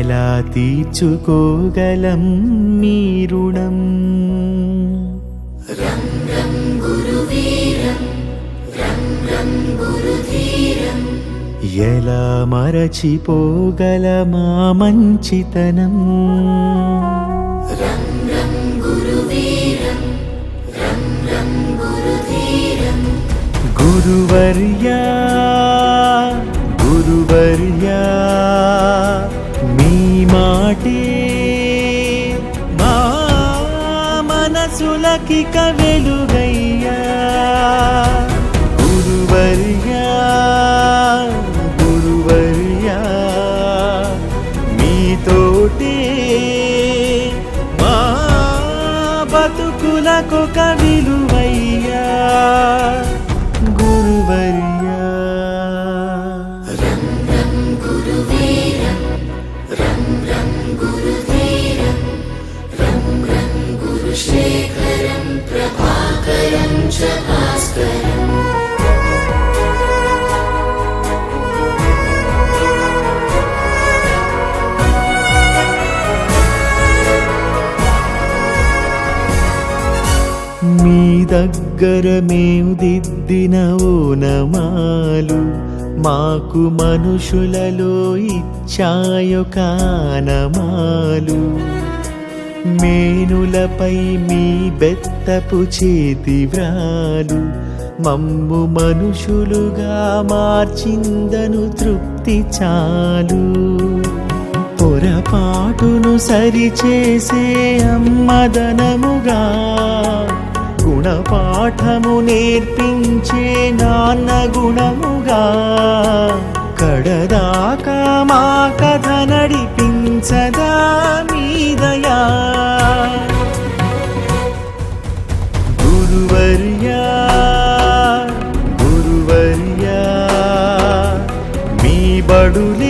ఎలా తీర్చుకోగలం మీ రుణం? రం రం గురువీరం రం రం గురుధీరం ఎలా మరచిపోగలమా మంచితనం? రం రం గురువీరం రం రం గురుధీరం గురువర్యా గురువర్యా మీ మాటే మా మనసులకిక వెలుగయ్యా. గురువర్యా గురువర్యా మీతోటే మా బతుకులకొక విలువయ్యా. గురువర్యా రం రం గురువీరం రం రం గురుధీరం రం రం గురుశేఖరం ప్రభాకరం చ భాస్కరం మీ దగ్గర మేము దిద్దిన ఓనమాలు మాకు మనుషులలో ఇచ్చాయో కానమాలు. మేనులపై మీ బెత్తపు చేతి వ్రాలు మమ్ము మనుషులుగా మార్చిందను తృప్తి చాలు. పొరపాటును సరిచేసే అమ్మదనముగా గుణపాఠము నేర్పించే నాన్న గుణముగా కడదాకా మా కథ నడిపించదా మీ దయా. గురువర్యా గురువర్యా మీ బడులే